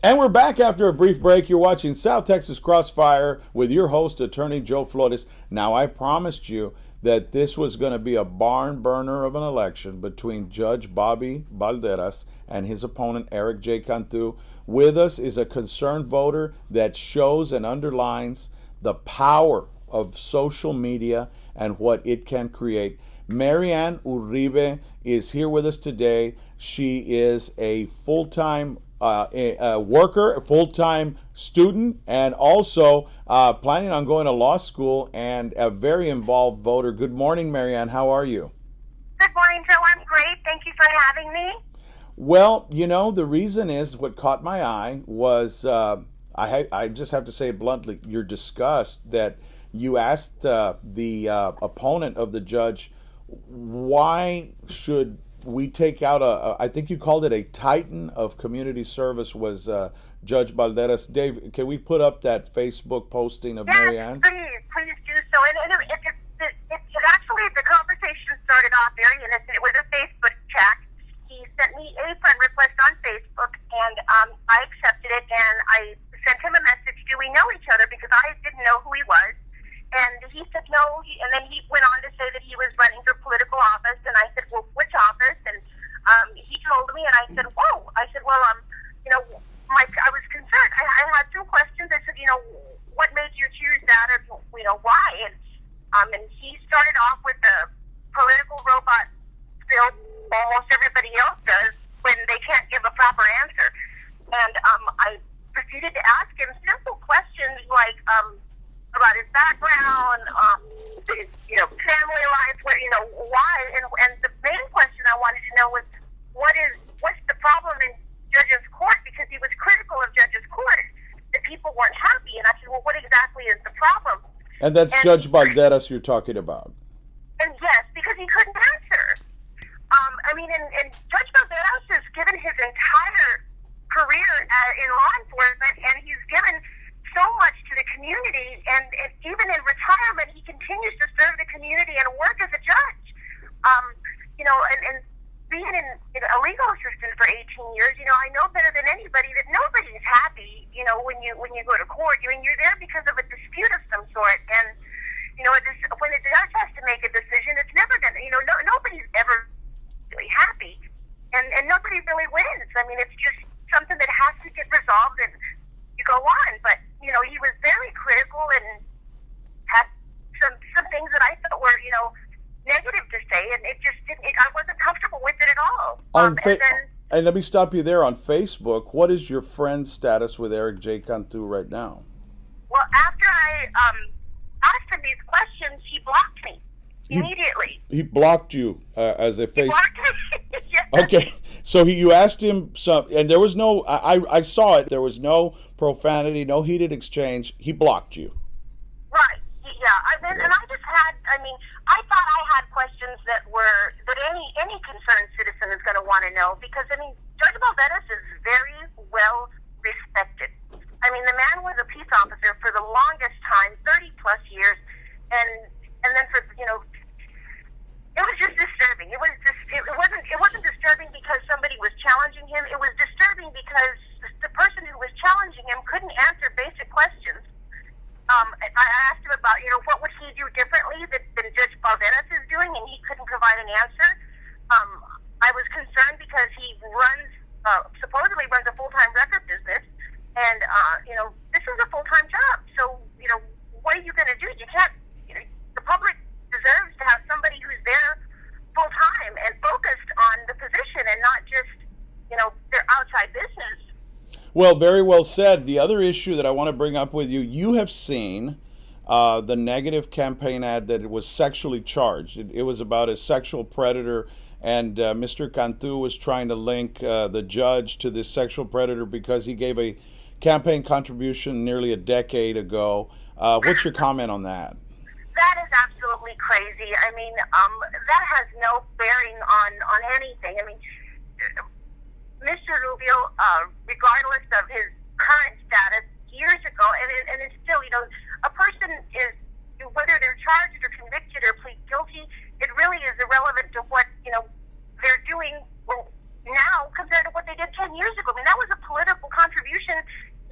And we're back after a brief break. You're watching South Texas Crossfire with your host, Attorney Joe Flores. Now, I promised you that this was going to be a barn burner of an election between Judge Bobby Balderas and his opponent, Eric J. Cantu. With us is a concerned voter that shows and underlines the power of social media and what it can create. Mary Ann Uribe is here with us today. She is a full-time a worker, a full-time student, and also planning on going to law school, and a very involved voter. Good morning, Mary Ann. How are you? Good morning, Joe. I'm great. Thank you for having me. Well, the reason is what caught my eye was I just have to say it bluntly, your disgust that you asked the opponent of the judge, why should we take out I think you called it a titan of community service was Judge Balderas. Dave, can we put up that Facebook posting of Mary Ann's? Please do so. And it actually, the conversation started off very innocent. It was a Facebook chat. He sent me a friend request on Facebook, and I accepted it, and I sent him a message, do we know each other? Because I didn't know who he was. And he said no, and then he went on to say that he was running for political office, and I said, well, which office? And he told me, and I said, whoa. I said, well, I was concerned. I had some questions. I said, what made you choose that, or, why? And he started off with the political robot spill almost everybody else does when they can't give a proper answer. And I proceeded to ask him simple questions like, about his background, his, family life, why, and the main question I wanted to know was, what's the problem in Judge's Court? Because he was critical of Judge's Court. The people weren't happy, and I said, well, what exactly is the problem? And that's Judge Balderas you're talking about. And yes, because he couldn't answer. And Judge Balderas has given his entire career in law enforcement, and he's given so much to the community, and even in retirement, he continues to serve the community and work as a judge. And being a legal assistant for 18 years, I know better than anybody that nobody is happy, when you go to court. You're there because of a dispute of some sort, and, when a judge has to make a decision, it's never going to, nobody's ever really happy, and nobody really wins. It's just something that has to get resolved, and you go on, but he was very critical and had some things that I thought were, negative to say, and it just didn't. I wasn't comfortable with it at all. And let me stop you there. On Facebook, what is your friend status with Eric J. Cantu right now? Well, after I asked him these questions, he blocked me immediately. He blocked you as a face. He blocked me. Yes. Okay, so you asked him some, and there was no. I saw it. There was no profanity, no heated exchange. He blocked you. Right. Yeah. And I just had. I thought I had questions that any concerned citizen is going to want to know, because Judge Balderas is very well respected. The man was a peace officer for the longest time, 30 plus years, and then for it was just disturbing. It wasn't disturbing because somebody was challenging him. It was disturbing because the person who was challenging him couldn't answer basic questions. I asked him about, what would he do differently than Judge Balderas is doing, and he couldn't provide an answer. I was concerned because he supposedly runs a full-time record business, and, this is a full-time job. So, what are you going to do? You can't, the public deserves to have somebody who's there full-time and focused on the position and not just, their outside business. Well, very well said. The other issue that I want to bring up with you, you have seen the negative campaign ad that it was sexually charged. It was about a sexual predator, and Mr. Cantu was trying to link the judge to this sexual predator because he gave a campaign contribution nearly a decade ago. What's your comment on that? That is absolutely crazy. That has no bearing on anything. Mr. Rubio, regardless of his current status years ago, and it's still, a person is, whether they're charged or convicted or plead guilty, it really is irrelevant to what, they're doing now compared to what they did 10 years ago. That was a political contribution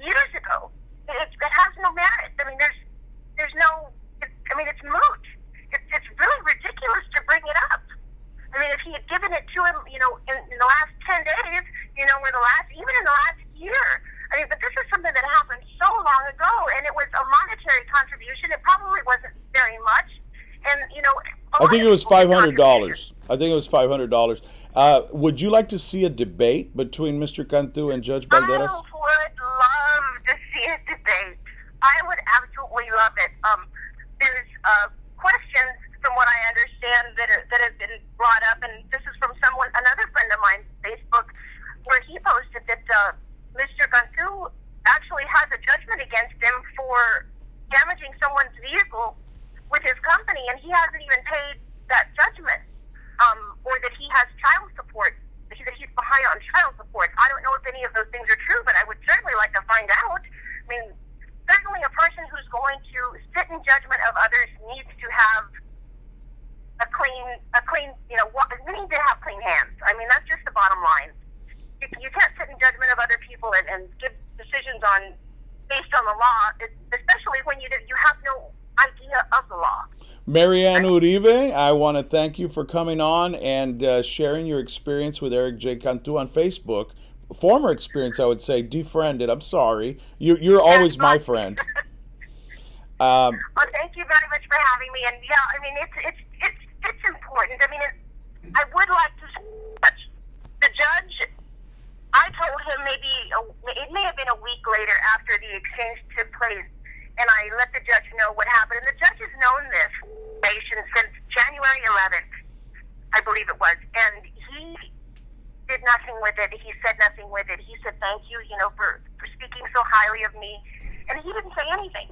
years ago. It has no merit. I mean, there's no. It's moot. It's really ridiculous to bring it up. I mean, if he had given it to him, in the last 10 days, or even in the last year. I mean, but this is something that happened so long ago, and it was a monetary contribution. It probably wasn't very much, and I think it was $500. I think it was $500. Would you like to see a debate between Mr. Cantu and Judge Balderas? I would love to see a debate. I would absolutely love it. There's questions, from what I understand, that have been brought up, and this is from another friend of mine, Facebook, where he posted that Mr. Cantu actually has a judgment against him for damaging someone's vehicle with his company, and he hasn't even paid that judgment, or that he has child support, that he's behind on child support. I don't know if any of those things are true, but I would certainly like to find out. I mean, certainly a person who's going to sit in judgment of others needs to have a clean, we need to have clean hands. I mean, that's just the bottom line. You can't sit in judgment of other people and give decisions based on the law, especially when you have no idea of the law. Mary Ann Uribe, I want to thank you for coming on and sharing your experience with Eric J. Cantu on Facebook. Former experience, I would say, defriended. I'm sorry. You're always my friend. Well, thank you very much for having me. And yeah, I mean, it's important. I mean, I would like to. The judge, I told him it may have been a week later after the exchange took place, and I let the judge know what happened. And the judge has known this since January 11th, I believe it was, and he did nothing with it. He said nothing with it. He said thank you, for speaking so highly of me, and he didn't say anything.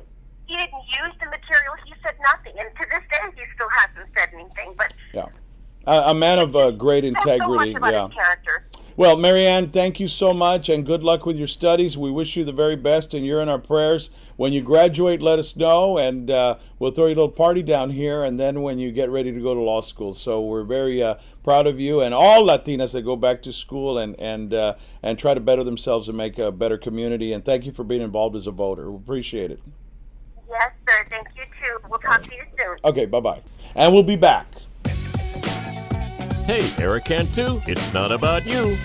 He didn't use the material. He said nothing, and to this day, he still hasn't said anything. But yeah, a man of great integrity. So much about his character. Well, Mary Ann, thank you so much, and good luck with your studies. We wish you the very best, and you're in our prayers. When you graduate, let us know, and we'll throw you a little party down here, and then when you get ready to go to law school. So we're very proud of you and all Latinas that go back to school and try to better themselves and make a better community. And thank you for being involved as a voter. We appreciate it. Yes, sir. Thank you, too. We'll talk to you soon. Okay, bye-bye. And we'll be back. Hey, Eric Cantu, it's not about you.